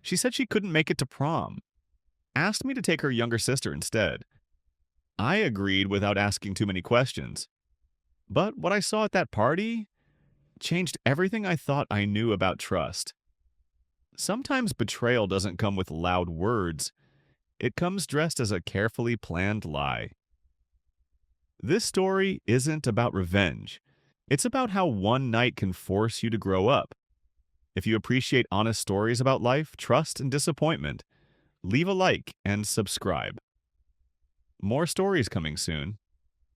She said she couldn't make it to prom, asked me to take her younger sister instead. I agreed without asking too many questions. But what I saw at that party changed everything I thought I knew about trust. Sometimes betrayal doesn't come with loud words, it comes dressed as a carefully planned lie. This story isn't about revenge. It's about how one night can force you to grow up. If you appreciate honest stories about life, trust, and disappointment, leave a like and subscribe. More stories coming soon.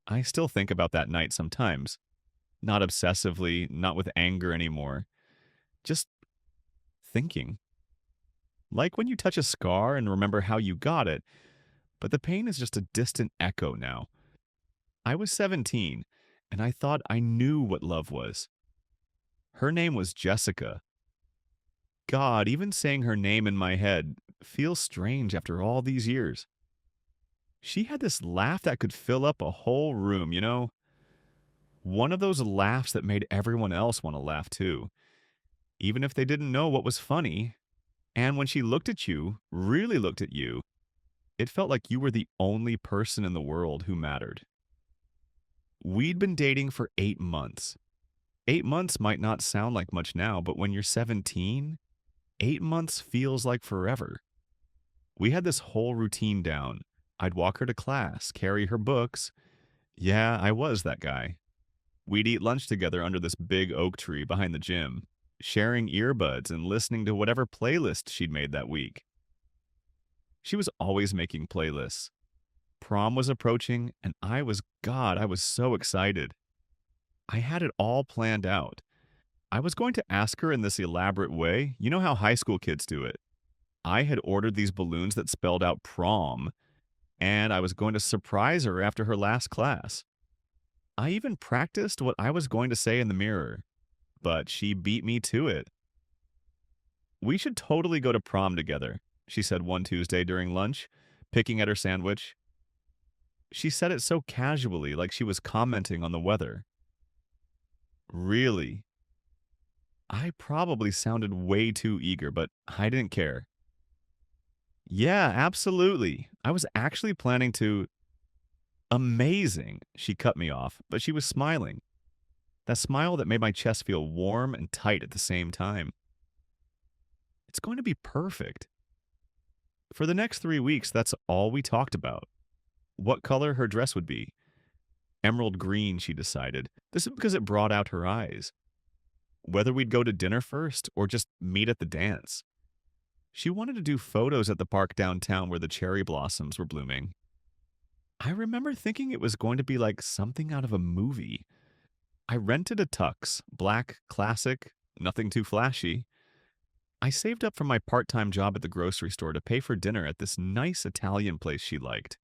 I still think about that night sometimes. Not obsessively, not with anger anymore. Just thinking. Like when you touch a scar and remember how you got it, but the pain is just a distant echo now. I was 17, and I thought I knew what love was. Her name was Jessica. God, even saying her name in my head feels strange after all these years. She had this laugh that could fill up a whole room, you know? One of those laughs that made everyone else want to laugh too, even if they didn't know what was funny. And when she looked at you, really looked at you, it felt like you were the only person in the world who mattered. We'd been dating for 8 months. 8 months might not sound like much now, but when you're 17, 8 months feels like forever. We had this whole routine down. I'd walk her to class, carry her books. Yeah, I was that guy. We'd eat lunch together under this big oak tree behind the gym, sharing earbuds and listening to whatever playlist she'd made that week. She was always making playlists. Prom was approaching, and I was so excited. I had it all planned out. I was going to ask her in this elaborate way. You know how high school kids do it. I had ordered these balloons that spelled out prom, and I was going to surprise her after her last class. I even practiced what I was going to say in the mirror, but she beat me to it. We should totally go to prom together, she said one Tuesday during lunch, picking at her sandwich. She said it so casually, like she was commenting on the weather. Really? I probably sounded way too eager, but I didn't care. Yeah, absolutely. I was actually planning to. Amazing. She cut me off, but she was smiling. That smile that made my chest feel warm and tight at the same time. It's going to be perfect. For the next 3 weeks, that's all we talked about. What color her dress would be. Emerald green, she decided. This is because it brought out her eyes. Whether we'd go to dinner first or just meet at the dance. She wanted to do photos at the park downtown where the cherry blossoms were blooming. I remember thinking it was going to be like something out of a movie. I rented a tux, black, classic, nothing too flashy. I saved up from my part-time job at the grocery store to pay for dinner at this nice Italian place she liked.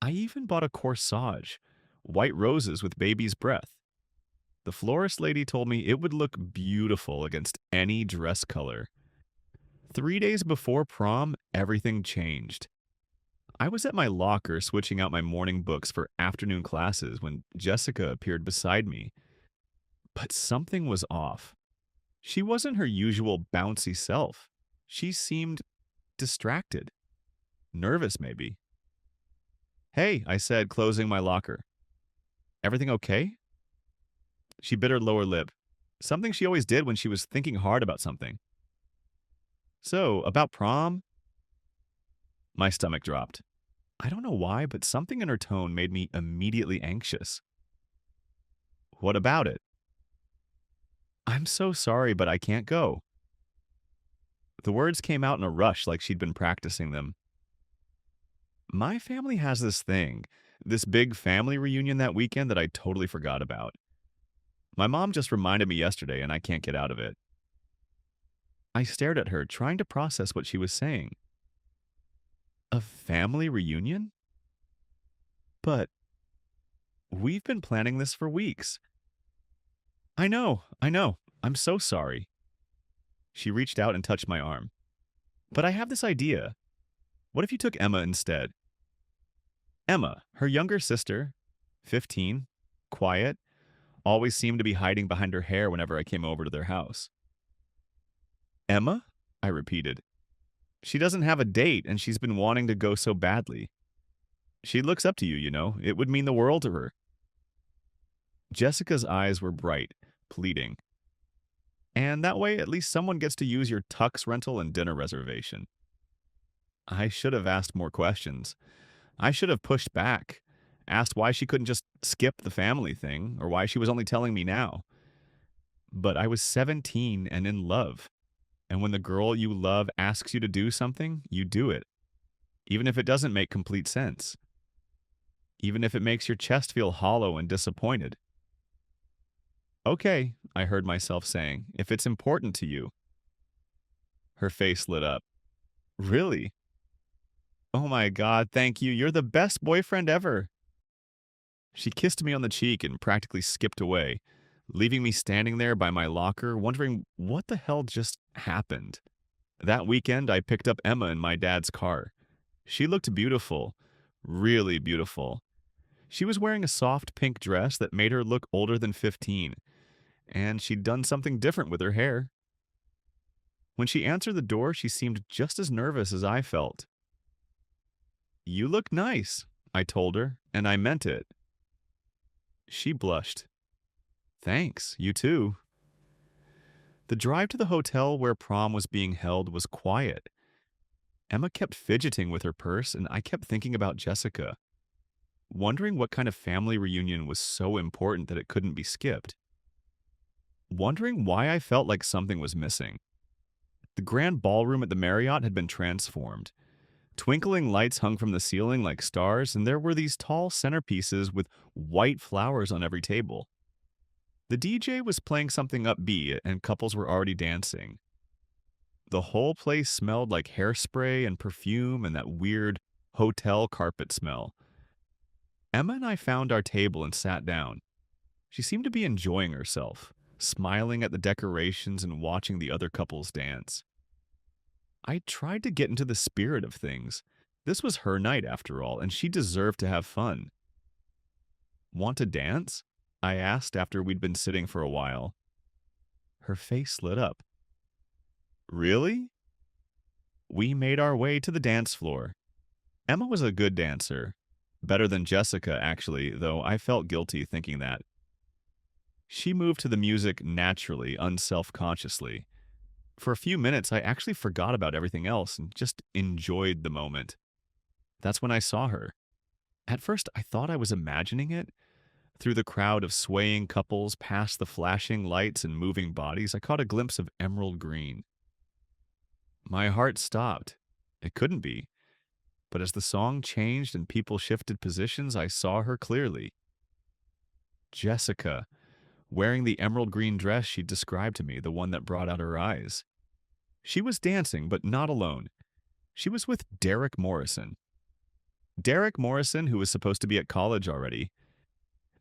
I even bought a corsage, white roses with baby's breath. The florist lady told me it would look beautiful against any dress color. 3 days before prom, everything changed. I was at my locker switching out my morning books for afternoon classes when Jessica appeared beside me. But something was off. She wasn't her usual bouncy self. She seemed distracted. Nervous, maybe. Hey, I said, closing my locker. Everything okay? She bit her lower lip. Something she always did when she was thinking hard about something. So, about prom? My stomach dropped. I don't know why, but something in her tone made me immediately anxious. What about it? I'm so sorry, but I can't go. The words came out in a rush like she'd been practicing them. My family has this thing, this big family reunion that weekend that I totally forgot about. My mom just reminded me yesterday and I can't get out of it. I stared at her, trying to process what she was saying. A family reunion? But we've been planning this for weeks. I know. I'm so sorry. She reached out and touched my arm. But I have this idea. What if you took Emma instead? Emma, her younger sister, 15, quiet, always seemed to be hiding behind her hair whenever I came over to their house. Emma? I repeated. She doesn't have a date, and she's been wanting to go so badly. She looks up to you, you know. It would mean the world to her. Jessica's eyes were bright, pleading. And that way, at least someone gets to use your tux rental and dinner reservation. I should have asked more questions. I should have pushed back, asked why she couldn't just skip the family thing, or why she was only telling me now. But I was 17 and in love. And when the girl you love asks you to do something, you do it. Even if it doesn't make complete sense. Even if it makes your chest feel hollow and disappointed. Okay, I heard myself saying, if it's important to you. Her face lit up. Really? Oh my God, thank you. You're the best boyfriend ever. She kissed me on the cheek and practically skipped away, leaving me standing there by my locker, wondering what the hell just happened. That weekend, I picked up Emma in my dad's car. She looked beautiful, really beautiful. She was wearing a soft pink dress that made her look older than 15, and she'd done something different with her hair. When she answered the door, she seemed just as nervous as I felt. You look nice, I told her, and I meant it. She blushed. Thanks, you too. The drive to the hotel where prom was being held was quiet. Emma kept fidgeting with her purse, and I kept thinking about Jessica, wondering what kind of family reunion was so important that it couldn't be skipped. Wondering why I felt like something was missing. The grand ballroom at the Marriott had been transformed. Twinkling lights hung from the ceiling like stars, and there were these tall centerpieces with white flowers on every table. The DJ was playing something upbeat, and couples were already dancing. The whole place smelled like hairspray and perfume and that weird hotel carpet smell. Emma and I found our table and sat down. She seemed to be enjoying herself, smiling at the decorations and watching the other couples dance. I tried to get into the spirit of things. This was her night, after all, and she deserved to have fun. Want to dance? I asked after we'd been sitting for a while. Her face lit up. Really? We made our way to the dance floor. Emma was a good dancer. Better than Jessica, actually, though I felt guilty thinking that. She moved to the music naturally, unself-consciously. For a few minutes, I actually forgot about everything else and just enjoyed the moment. That's when I saw her. At first, I thought I was imagining it. Through the crowd of swaying couples, past the flashing lights and moving bodies, I caught a glimpse of emerald green. My heart stopped. It couldn't be. But as the song changed and people shifted positions, I saw her clearly. Jessica, wearing the emerald green dress she'd described to me, the one that brought out her eyes. She was dancing, but not alone. She was with Derek Morrison. Derek Morrison, who was supposed to be at college already.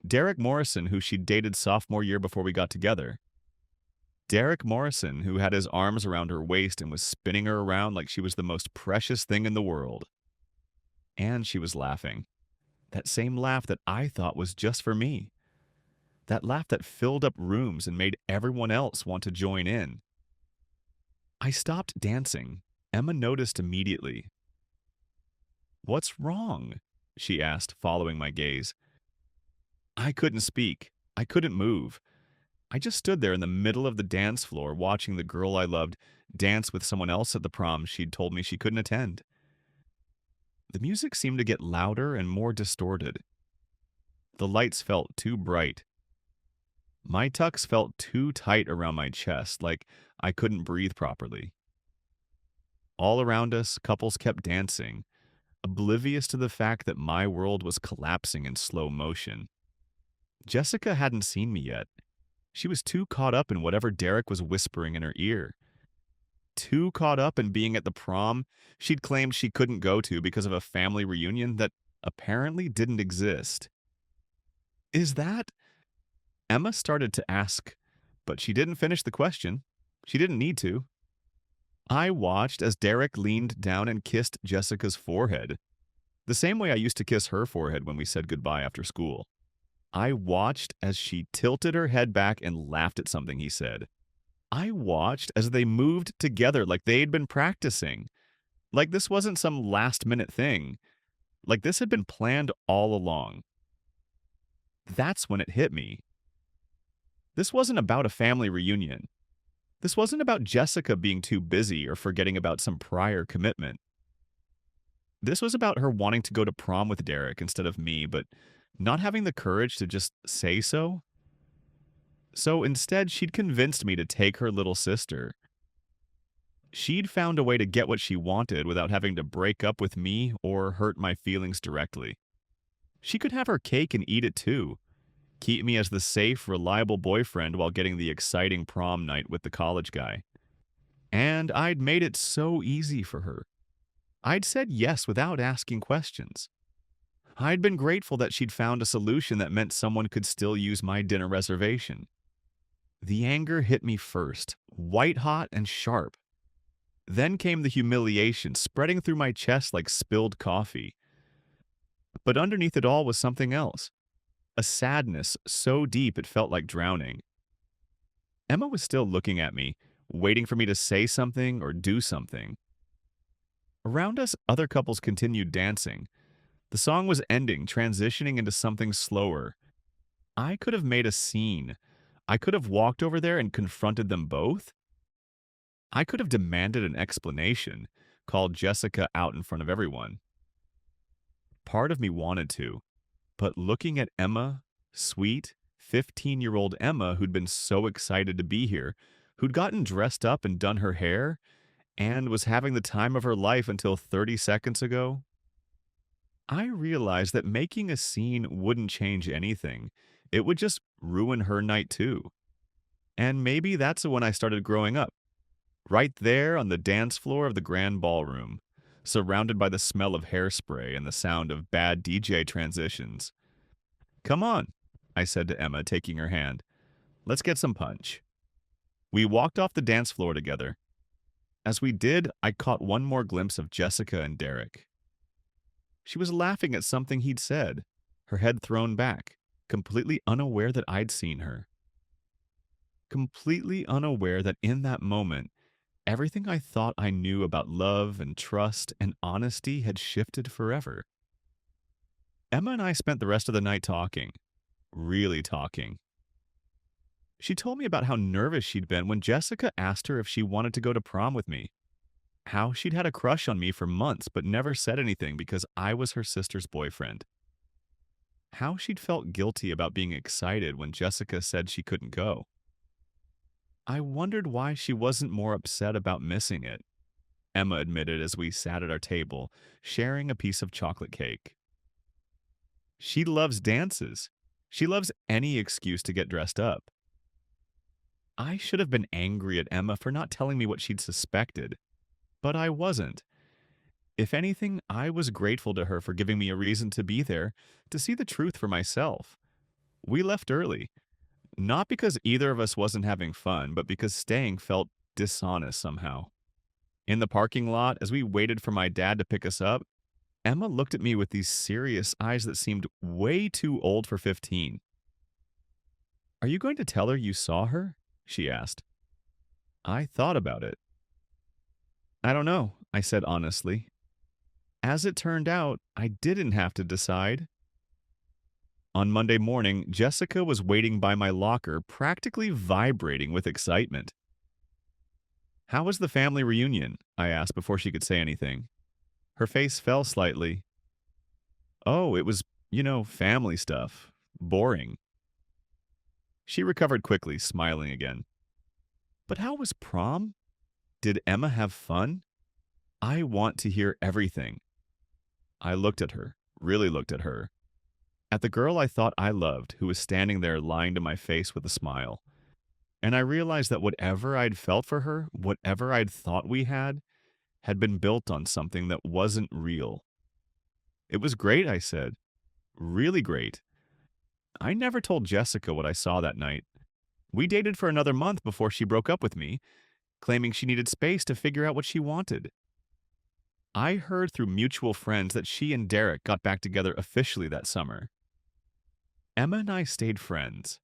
Derek Morrison, who she'd dated sophomore year before we got together. Derek Morrison, who had his arms around her waist and was spinning her around like she was the most precious thing in the world. And she was laughing. That same laugh that I thought was just for me. That laugh that filled up rooms and made everyone else want to join in. I stopped dancing. Emma noticed immediately. What's wrong? She asked, following my gaze. I couldn't speak. I couldn't move. I just stood there in the middle of the dance floor watching the girl I loved dance with someone else at the prom she'd told me she couldn't attend. The music seemed to get louder and more distorted. The lights felt too bright. My tux felt too tight around my chest, like I couldn't breathe properly. All around us, couples kept dancing, oblivious to the fact that my world was collapsing in slow motion. Jessica hadn't seen me yet. She was too caught up in whatever Derek was whispering in her ear. Too caught up in being at the prom she'd claimed she couldn't go to because of a family reunion that apparently didn't exist. Is that? Emma started to ask, but she didn't finish the question. She didn't need to. I watched as Derek leaned down and kissed Jessica's forehead, the same way I used to kiss her forehead when we said goodbye after school. I watched as she tilted her head back and laughed at something he said. I watched as they moved together like they'd been practicing. Like this wasn't some last minute thing. Like this had been planned all along. That's when it hit me. This wasn't about a family reunion. This wasn't about Jessica being too busy or forgetting about some prior commitment. This was about her wanting to go to prom with Derek instead of me, but not having the courage to just say so. So instead, she'd convinced me to take her little sister. She'd found a way to get what she wanted without having to break up with me or hurt my feelings directly. She could have her cake and eat it too. Keep me as the safe, reliable boyfriend while getting the exciting prom night with the college guy. And I'd made it so easy for her. I'd said yes without asking questions. I'd been grateful that she'd found a solution that meant someone could still use my dinner reservation. The anger hit me first, white hot and sharp. Then came the humiliation, spreading through my chest like spilled coffee. But underneath it all was something else. A sadness so deep it felt like drowning. Emma was still looking at me, waiting for me to say something or do something. Around us, other couples continued dancing. The song was ending, transitioning into something slower. I could have made a scene. I could have walked over there and confronted them both. I could have demanded an explanation, called Jessica out in front of everyone. Part of me wanted to, but looking at Emma, sweet, 15-year-old Emma who'd been so excited to be here, who'd gotten dressed up and done her hair, and was having the time of her life until 30 seconds ago, I realized that making a scene wouldn't change anything. It would just ruin her night too. And maybe that's when I started growing up. Right there on the dance floor of the grand ballroom, surrounded by the smell of hairspray and the sound of bad DJ transitions. "Come on," I said to Emma, taking her hand. "Let's get some punch." We walked off the dance floor together. As we did, I caught one more glimpse of Jessica and Derek. She was laughing at something he'd said, her head thrown back, completely unaware that I'd seen her. Completely unaware that in that moment, everything I thought I knew about love and trust and honesty had shifted forever. Emma and I spent the rest of the night talking. Really talking. She told me about how nervous she'd been when Jessica asked her if she wanted to go to prom with me. How she'd had a crush on me for months but never said anything because I was her sister's boyfriend. How she'd felt guilty about being excited when Jessica said she couldn't go. I wondered why she wasn't more upset about missing it, Emma admitted as we sat at our table, sharing a piece of chocolate cake. She loves dances. She loves any excuse to get dressed up. I should have been angry at Emma for not telling me what she'd suspected, but I wasn't. If anything, I was grateful to her for giving me a reason to be there, to see the truth for myself. We left early, not because either of us wasn't having fun, but because staying felt dishonest somehow. In the parking lot, as we waited for my dad to pick us up, Emma looked at me with these serious eyes that seemed way too old for 15. "Are you going to tell her you saw her?" she asked. I thought about it. "I don't know," I said honestly. As it turned out, I didn't have to decide. On Monday morning, Jessica was waiting by my locker, practically vibrating with excitement. "How was the family reunion?" I asked before she could say anything. Her face fell slightly. "Oh, it was, family stuff. Boring." She recovered quickly, smiling again. "But how was prom? Did Emma have fun? I want to hear everything." I looked at her, really looked at her. At the girl I thought I loved, who was standing there lying to my face with a smile. And I realized that whatever I'd felt for her, whatever I'd thought we had been built on something that wasn't real. "It was great," I said. "Really great." I never told Jessica what I saw that night. We dated for another month before she broke up with me, claiming she needed space to figure out what she wanted. I heard through mutual friends that she and Derek got back together officially that summer. Emma and I stayed friends.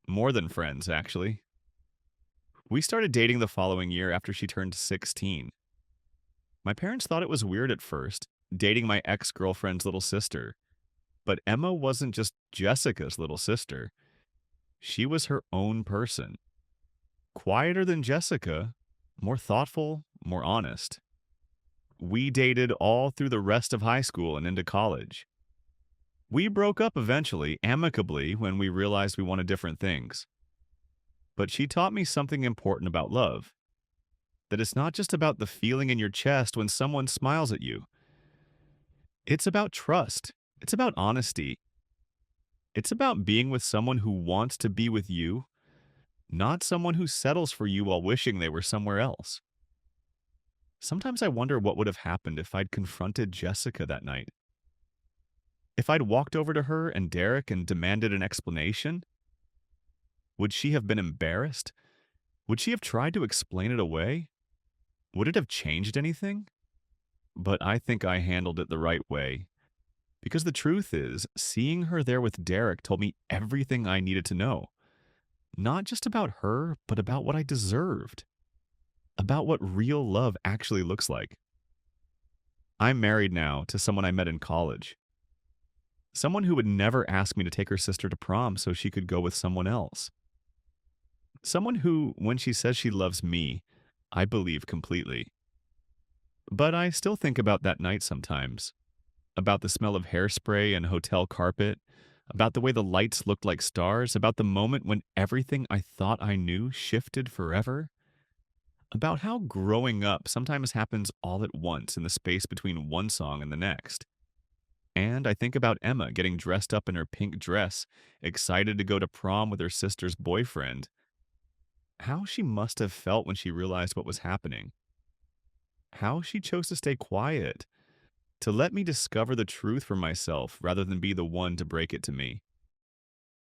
More than friends, actually. We started dating the following year after she turned 16. My parents thought it was weird at first, dating my ex girlfriend's little sister. But Emma wasn't just Jessica's little sister, she was her own person. Quieter than Jessica, more thoughtful, more honest. We dated all through the rest of high school and into college. We broke up eventually, amicably, when we realized we wanted different things. But she taught me something important about love, that it's not just about the feeling in your chest when someone smiles at you. It's about trust. It's about honesty. It's about being with someone who wants to be with you, not someone who settles for you while wishing they were somewhere else. Sometimes I wonder what would have happened if I'd confronted Jessica that night. If I'd walked over to her and Derek and demanded an explanation, would she have been embarrassed? Would she have tried to explain it away? Would it have changed anything? But I think I handled it the right way. Because the truth is, seeing her there with Derek told me everything I needed to know. Not just about her, but about what I deserved. About what real love actually looks like. I'm married now to someone I met in college. Someone who would never ask me to take her sister to prom so she could go with someone else. Someone who, when she says she loves me, I believe completely. But I still think about that night sometimes. About the smell of hairspray and hotel carpet, about the way the lights looked like stars, about the moment when everything I thought I knew shifted forever, about how growing up sometimes happens all at once in the space between one song and the next. And I think about Emma getting dressed up in her pink dress, excited to go to prom with her sister's boyfriend. How she must have felt when she realized what was happening. How she chose to stay quiet, to let me discover the truth for myself rather than be the one to break it to me.